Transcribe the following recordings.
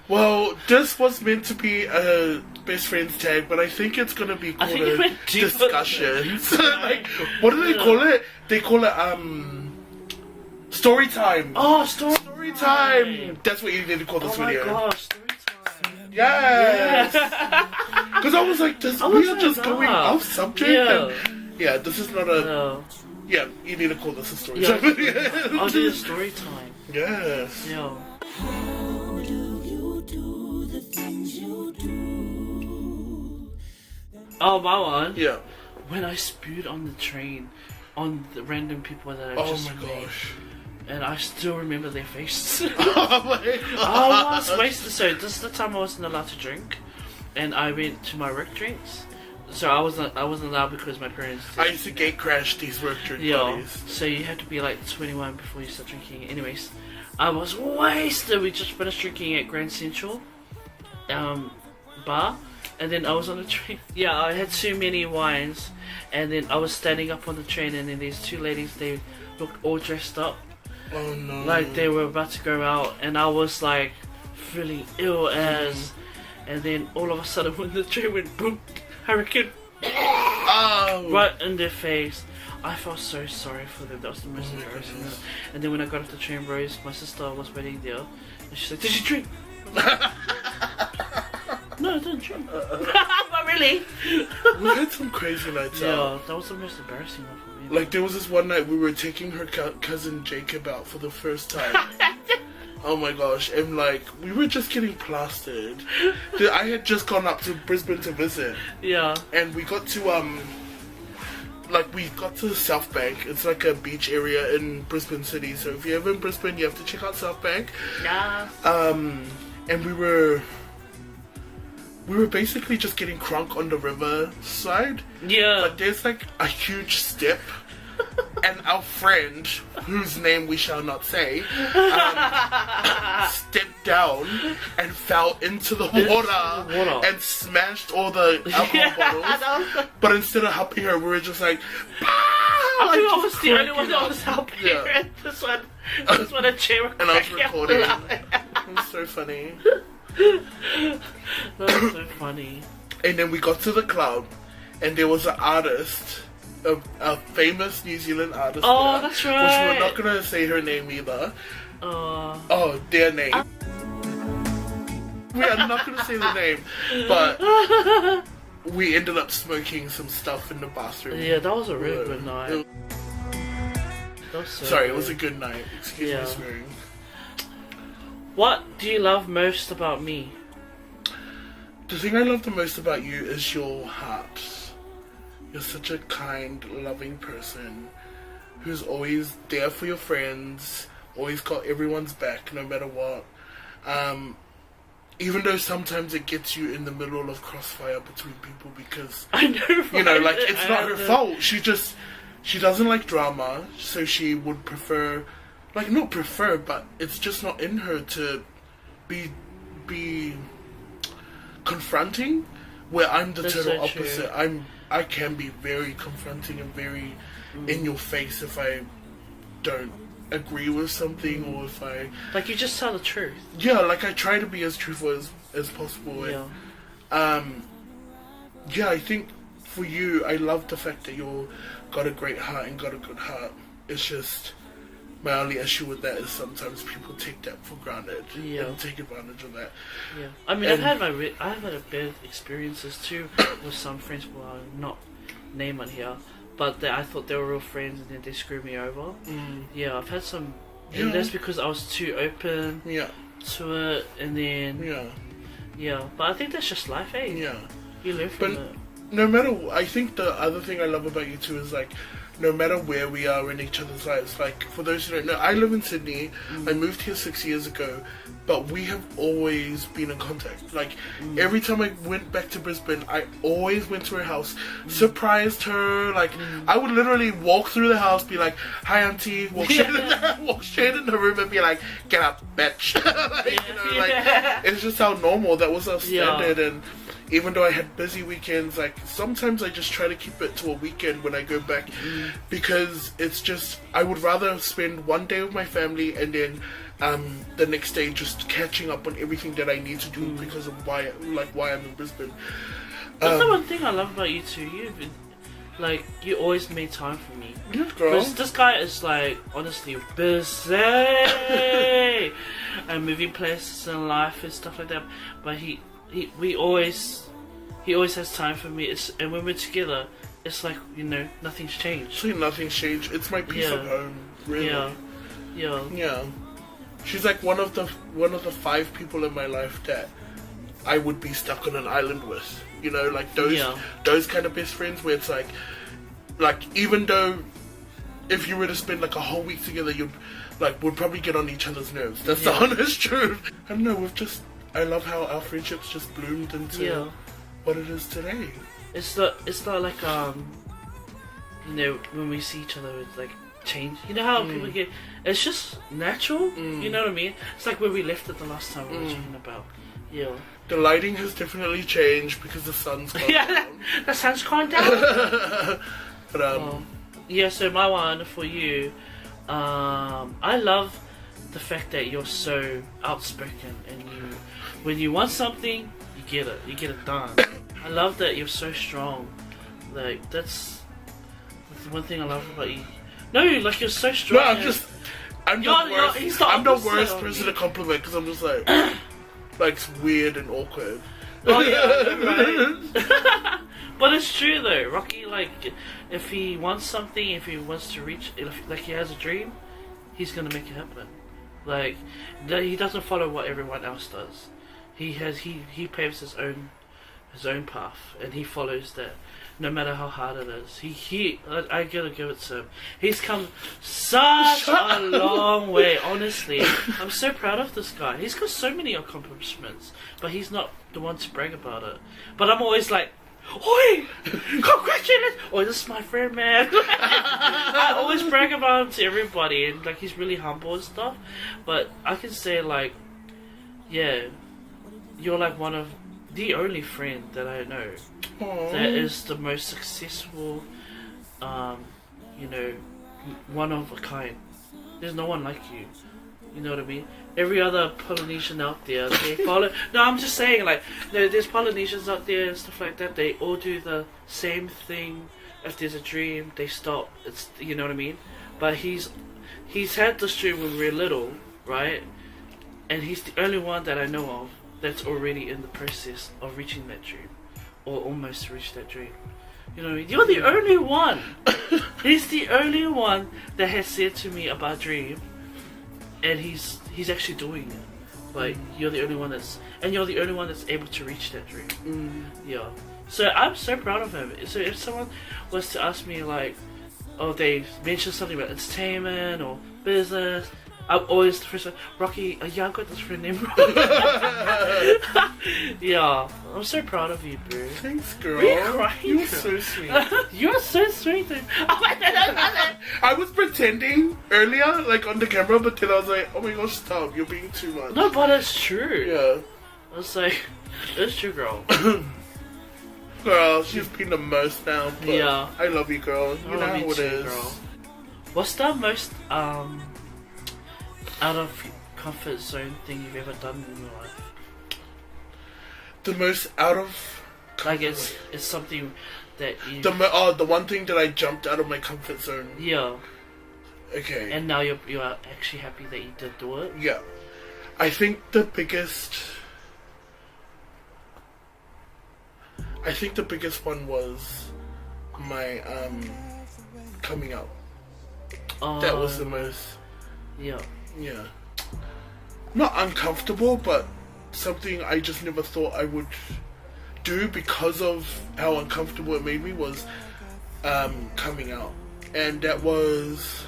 Well, this was meant to be a best friends tag, but I think it's gonna be called a discussions. Like, what do they call it? They call it story time. Oh, story time. That's what you need to call this video. Oh my gosh, story time. Yes. Because I was like, we are just going off subject. Yeah. And, yeah, this is not a. No. Yeah, you need to call this a story time. I'll do a story time. Yes. Yeah. How do you do the things you do? Oh, my one. Yeah. When I spewed on the train on the random people that I just met. Oh my gosh. And I still remember their faces. Oh my god. I was wasted. So this is the time I wasn't allowed to drink, and I went to my work drinks. So I wasn't allowed because my parents did. I used to gate crash these work drink parties. So you had to be like 21 before you start drinking. Anyways, I was wasted. We just finished drinking at Grand Central bar, and then I was on the train. Yeah, I had too many wines, and then I was standing up on the train, and then these two ladies, they looked all dressed up. Oh no. Like they were about to go out, and I was like feeling ill as, and then all of a sudden when the train went boom, hurricane, right in their face. I felt so sorry for them. That was the most embarrassing. And then when I got off the train, Rose, my sister, was waiting there, and she's like, "Did you drink?" No, I didn't drink. Not really. We had some crazy nights out. Yeah, that was the most embarrassing one for me. Like there was this one night we were taking her cousin Jacob out for the first time. Oh my gosh, and like we were just getting plastered. I had just gone up to Brisbane to visit. Yeah. And we got to we got to the South Bank. It's like a beach area in Brisbane City. So if you're ever in Brisbane, you have to check out South Bank. Yeah. And we were basically just getting crunk on the river side. Yeah. But there's like a huge step. And our friend, whose name we shall not say, stepped down and fell into the water and smashed all the alcohol bottles. But instead of helping her, we were just like, I think I was the only one that was helping her. Yeah. This one a chair. And I was recording. It was so funny. That was so funny. And then we got to the club, and there was an artist, a famous New Zealand artist. Oh, there, that's right. Which we're not gonna say her name either. Oh, their name. We are not gonna say the name, but we ended up smoking some stuff in the bathroom. Yeah, that was a really good night. That was so Sorry, good. it was a good night. Excuse me swearing. What do you love most about me? The thing I love the most about you is your heart. You're such a kind, loving person who's always there for your friends, always got everyone's back no matter what. Even though sometimes it gets you in the middle of crossfire between people because, I know, right? You know, like, it's not her fault. She doesn't like drama, so she would prefer, like, not prefer, but it's just not in her to be confronting, where I'm the total opposite. I can be very confronting and very in your face if I don't agree with something or if I... Like, you just tell the truth. Yeah, like, I try to be as truthful as possible. Yeah. And, yeah, I think for you, I love the fact that you've got a great heart and got a good heart. It's just... My only issue with that is sometimes people take that for granted and take advantage of that. Yeah, I mean, I've had a bad experiences too with some friends who I'll not name on here, but I thought they were real friends and then they screwed me over. Yeah, I've had some, and that's because I was too open to it, and then but I think that's just life, eh? Yeah, you live from it. No matter, I think the other thing I love about you too is like, no matter where we are in each other's lives, like, for those who don't know, I live in Sydney, I moved here 6 years ago, but we have always been in contact. Like, every time I went back to Brisbane, I always went to her house, surprised her, like, I would literally walk through the house, be like, hi auntie, walk straight in the room and be like, get up, bitch. Like, you know, like, it's just how normal, that was our standard, and even though I had busy weekends, like, sometimes I just try to keep it to a weekend when I go back, because it's just, I would rather spend one day with my family and then the next day just catching up on everything that I need to do because of why I'm in Brisbane. That's the one thing I love about you too. You always made time for me. Yes, girl. Because this guy is like honestly busy and moving places in life and stuff like that. But he always has time for me. And when we're together, it's like, you know, nothing's changed. See, nothing's changed. It's my peace of home, really. Yeah. She's like one of the 5 people in my life that I would be stuck on an island with. You know, like those kind of best friends where it's like even though if you were to spend like a whole week together, would probably get on each other's nerves. That's the honest truth. I don't know. I love how our friendships just bloomed into what it is today. It's not like you know, when we see each other, it's like change. You know how people get. It's just natural. You know what I mean? It's like where we left it the last time we were talking about. Yeah. The lighting has definitely changed because the sun's gone down. The sun's gone down. But yeah. So my one for you, I love the fact that you're so outspoken and when you want something, you get it done. I love that you're so strong. Like that's the one thing I love about you. No, like you're so strong. No, I'm the worst person to compliment because I'm just like it's weird and awkward. Oh yeah, right. But it's true though. Rocky, like, if he wants something, if he wants to reach, like he has a dream, he's gonna make it happen. Like, he doesn't follow what everyone else does. He paves his own path, and he follows that, no matter how hard it is. I gotta give it to him. He's come such a long way, honestly. I'm so proud of this guy. He's got so many accomplishments, but he's not the one to brag about it. But I'm always like, oi, congratulations! Oh, this is my friend, man. I always brag about him to everybody, and like he's really humble and stuff. But I can say like, yeah, you're like one of the only friend that I know that is the most successful, you know, one of a kind. There's no one like you. You know what I mean? Every other Polynesian out there, they follow. No, I'm just saying, like, there's Polynesians out there and stuff like that. They all do the same thing. If there's a dream, they stop. It's, you know what I mean? But he's had this dream when we were little, right? And he's the only one that I know of that's already in the process of reaching that dream, or almost reached that dream. You know what I mean? You're the only one. He's the only one that has said to me about dream, and he's actually doing it. Like, you're the only one that's able to reach that dream. Yeah. So I'm so proud of him. So if someone was to ask me like, oh, they mentioned something about entertainment or business, I'm always the first one, Rocky, yeah, I've got this friend named Rocky. Yeah, I'm so proud of you, bro. Thanks, girl. Are you crying? You're so sweet. You're so sweet. I was pretending earlier, like on the camera, but then I was like, oh my gosh, stop, you're being too much. No, but it's true. Yeah. I was like, it's true, girl. Girl, she's been the most now, but yeah. I love you, girl. You know how it is. Girl. What's the most, out of comfort zone thing you've ever done in your life? The most out of like it's something that you the one thing that I jumped out of my comfort zone. Yeah. Okay. And now you're actually happy that you did do it? Yeah. I think the biggest one was my coming out. That was the most. Yeah. Yeah. Not uncomfortable, but something I just never thought I would do because of how uncomfortable it made me was coming out. And that was,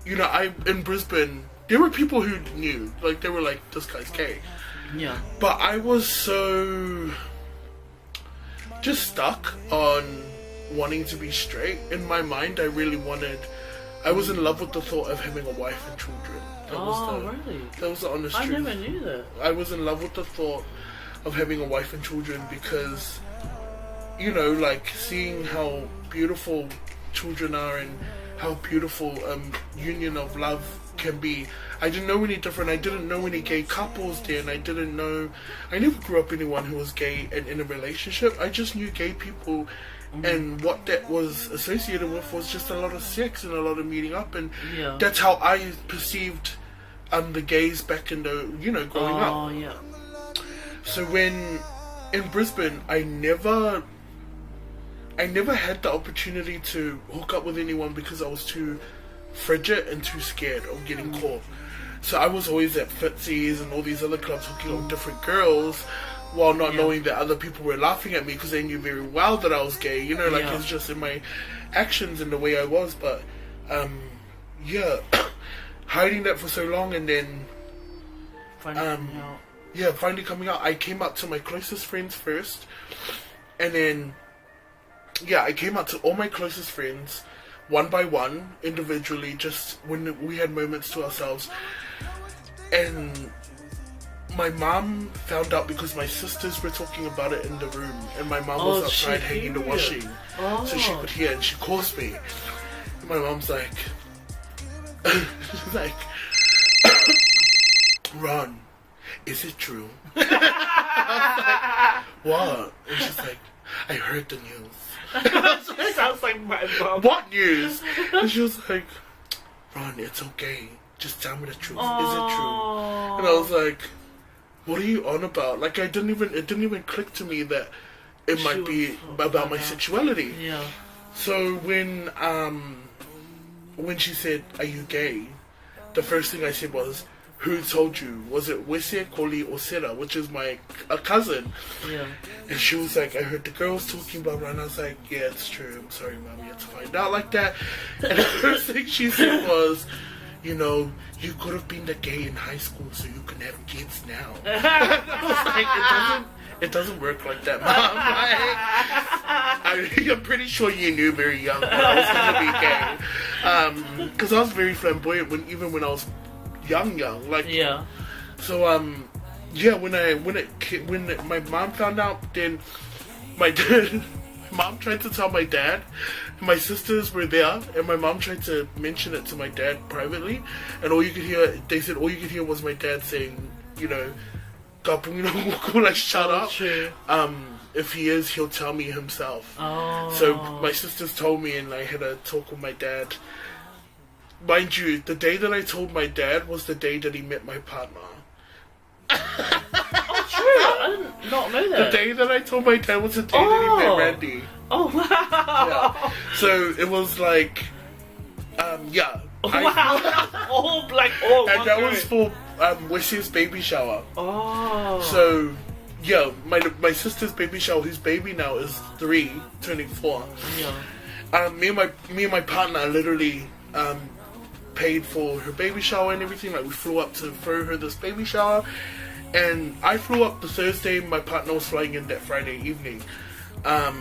you know, in Brisbane, there were people who knew, like, they were like, this guy's gay. Yeah. But I was so just stuck on wanting to be straight. In my mind, I was in love with the thought of having a wife and children. Really? That was the honest truth. I never knew that. I was in love with the thought of having a wife and children because, you know, like, seeing how beautiful children are and how beautiful union of love can be. I didn't know any different. I didn't know any gay couples then. I never grew up anyone who was gay and in a relationship. I just knew gay people, and what that was associated with was just a lot of sex and a lot of meeting up, and that's how I perceived the gays back in the, growing up. Oh, yeah. So when in Brisbane, I never had the opportunity to hook up with anyone because I was too frigid and too scared of getting caught. So I was always at Fitzy's and all these other clubs hooking on different girls, while not knowing that other people were laughing at me because they knew very well that I was gay. It's just in my actions and the way I was. But hiding that for so long, and then finally coming out. I came out to my closest friends first, and then I came out to all my closest friends one by one, individually, just when we had moments to ourselves. And my mom found out because my sisters were talking about it in the room, and my mom was outside hanging the washing, so she could hear, and she calls me. And my mom's like, she's like, Ron, is it true? I was like, what? And she's like, I heard the news. Sounds like my mom. What news? And she was like, Ron, it's okay. Just tell me the truth. Is it true? And I was like, what are you on about? Like, it didn't even click to me that it might be about my sexuality. Yeah. So when she said, are you gay? The first thing I said was, who told you? Was it Wese, Koli, or Sera, which is a cousin? Yeah. And she was like, I heard the girls talking about it, and I was like, yeah, it's true. I'm sorry, Mom, you had to find out like that. And the first thing she said was, you could have been the gay in high school, so you can have kids now. I was like, it doesn't work like that, Mom. I'm pretty sure you knew very young that I was going to be gay. Because I was very flamboyant even when I was young. Like, yeah. So when my mom found out, then my mom tried to tell my dad. My sisters were there, and my mom tried to mention it to my dad privately, and they said all you could hear was my dad saying, like, shut up. True. If he is, he'll tell me himself. Oh. So my sisters told me, and I had a talk with my dad. Mind you, the day that I told my dad was the day that he met my partner. Oh, true. I did not know that. The day that I told my dad was the day that he met Randy. Oh, wow. Yeah. So it was like, Wow. All black, all and that was for Wesley's baby shower. Oh. So, yeah, my sister's baby shower, whose baby now is 3, turning 4. Yeah. Me and my partner literally paid for her baby shower and everything. Like, we flew up to throw her this baby shower, and I flew up the Thursday. My partner was flying in that Friday evening.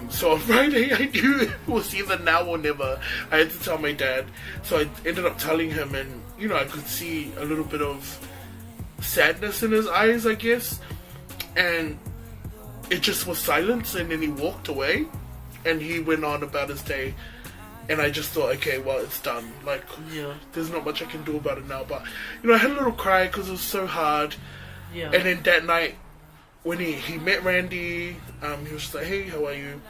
So on Friday, I knew it was either now or never. I had to tell my dad, so I ended up telling him, and I could see a little bit of sadness in his eyes, I guess, and it just was silence. And then he walked away, and he went on about his day. And I just thought, okay, well, it's done. Like, there's not much I can do about it now. But I had a little cry because it was so hard. Yeah. And then that night, when he met Randy, he was just like, hey, how are you?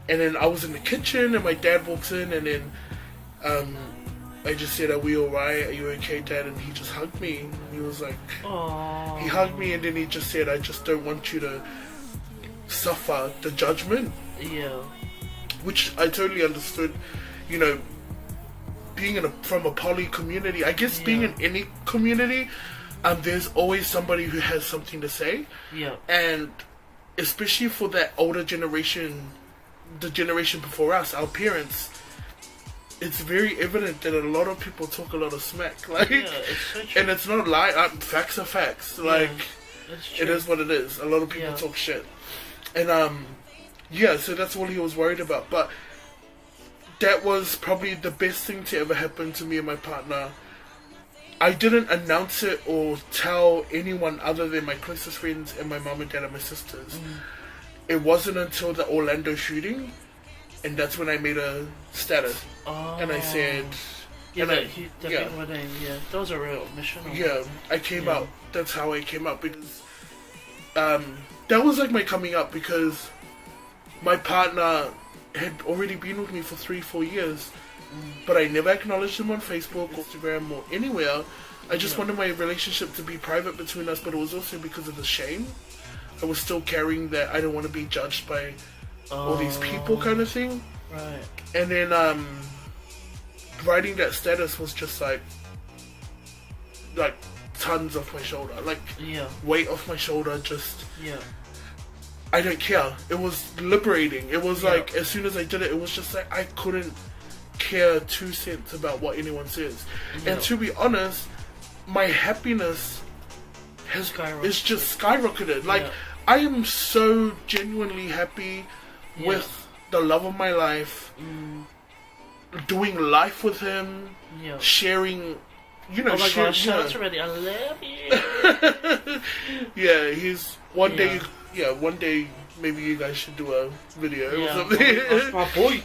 And then I was in the kitchen, and my dad walks in, and then I just said, are we alright? Are you okay, Dad? And he just hugged me. He was like, aww. He hugged me, and then he just said, I just don't want you to suffer the judgment. Yeah. Which I totally understood. Being from a poly community, I guess being in any community, there's always somebody who has something to say. Yeah. And especially for that older generation, the generation before us, our parents, it's very evident that a lot of people talk a lot of smack. Like, it's so true. and it's not lie. Facts are facts. Like, it is what it is. A lot of people talk shit. And so that's all he was worried about. But that was probably the best thing to ever happen to me and my partner. I didn't announce it or tell anyone other than my closest friends and my mom and dad and my sisters. It wasn't until the Orlando shooting, and that's when I made a status. And I said, Yeah, And the big wedding, yeah. That was a real mission. Yeah, I came out. That's how I came out, because that was like my coming out, because my partner had already been with me for 3-4 years, but I never acknowledged him on Facebook, Instagram, or anywhere. I just wanted my relationship to be private between us, but it was also because of the shame. I was still carrying that I don't want to be judged by all these people kind of thing. Right. And then writing that status was just like tons off my shoulder, like weight off my shoulder. Just I don't care. It was liberating. It was like, as soon as I did it, it was just like I couldn't care 2 cents about what anyone says. And to be honest, my happiness is just skyrocketed. Like I am so genuinely happy with the love of my life, doing life with him, sharing, you know, oh my gosh, shout out to Reddy, I love you. Yeah, he's one day maybe you guys should do a video or something. That's my boy.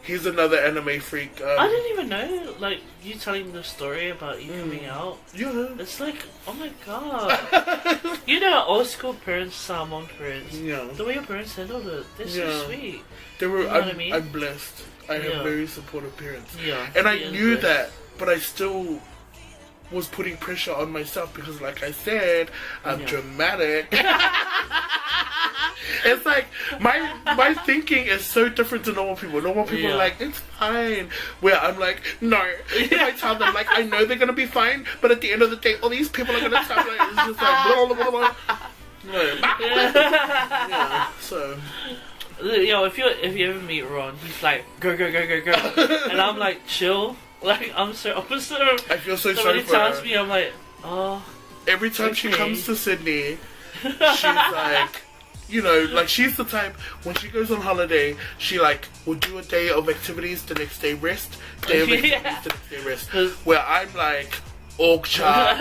He's another anime freak. I didn't even know, like, you telling the story about you coming out. Yeah. It's like, oh my god. You know, old school parents, Samoan parents. Yeah. The way your parents handled it, they're so sweet. They were. You know what I mean? I'm blessed. I have very supportive parents. Yeah. And I knew that, but I still was putting pressure on myself because, like I said, I'm dramatic. It's like my thinking is so different to normal people. Normal people are like, it's fine. Where I'm like, no. If I tell them, like, I know they're gonna be fine, but at the end of the day, all these people are gonna tell like, it's just like blah blah blah blah. Yeah. So. Yo, if you ever meet Ron, he's like, go go go go go, and I'm like, chill. Like, I'm so opposite of. I feel so when sorry he for her. tells me, I'm like, oh. Every time she comes to Sydney, she's like, you know, like, she's the type, when she goes on holiday, she, like, will do a day of activities, the next day rest, day of activities, the next day rest. Where I'm like, org chart,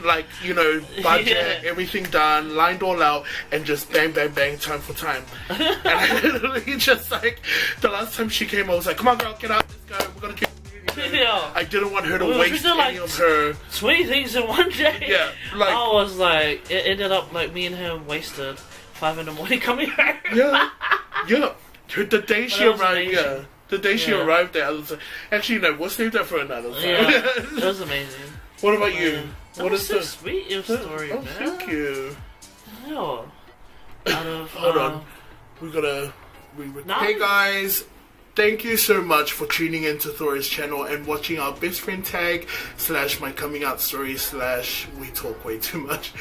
like, you know, budget, everything done, lined all out, and just bang, bang, bang, time for time. And I literally just, like, the last time she came, I was like, come on, girl, get out, let's go, we're gonna do. I didn't want her to waste any of her 20 things in one day. Yeah, like I was like, it ended up like me and him wasted 5 in the morning coming back. Yeah. The day she arrived, the day she arrived there, I was like, actually no, we'll save that for another time. Yeah, it was amazing. What about you? What is so sweet your story, man. Thank you. Hell. Out of hold on, we gotta Hey guys. Thank you so much for tuning into THORA'S channel and watching our best friend tag / my coming out story / we talk way too much.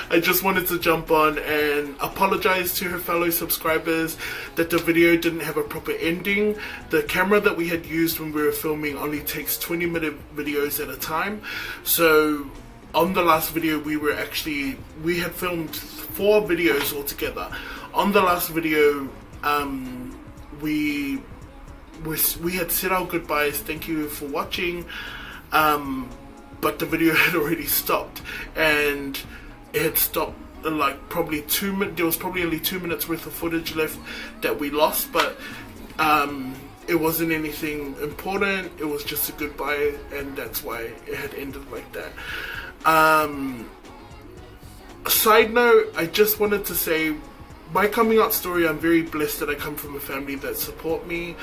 I just wanted to jump on and apologize to her fellow subscribers that the video didn't have a proper ending. The camera that we had used when we were filming only takes 20-minute videos at a time. So on the last video we had filmed 4 videos altogether. On the last video we had said our goodbyes, thank you for watching, but the video had already stopped, and it had stopped like probably 2 minutes, there was probably only 2 minutes worth of footage left that we lost, but it wasn't anything important, it was just a goodbye, and that's why it had ended like that. Side note, I just wanted to say, my coming out story, I'm very blessed that I come from a family that support me,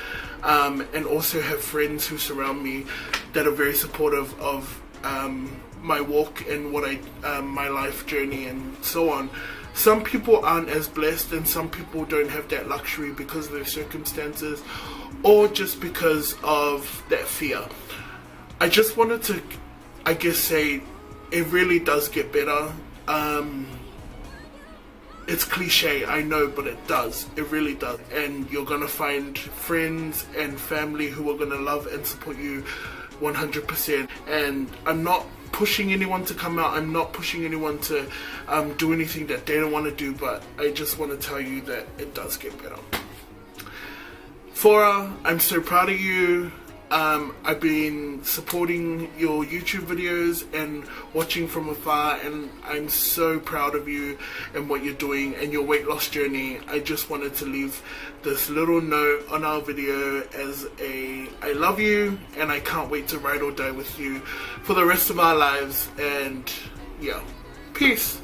and also have friends who surround me that are very supportive of my walk and what my life journey and so on. Some people aren't as blessed, and some people don't have that luxury because of their circumstances, or just because of that fear. I just wanted to, I guess, say it really does get better. It's cliche, I know, but it does. It really does. And you're going to find friends and family who are going to love and support you 100%. And I'm not pushing anyone to come out. I'm not pushing anyone to do anything that they don't want to do. But I just want to tell you that it does get better. Thora, I'm so proud of you. I've been supporting your YouTube videos and watching from afar, and I'm so proud of you and what you're doing and your weight loss journey. I just wanted to leave this little note on our video as I love you, and I can't wait to ride or die with you for the rest of our lives. And yeah, peace.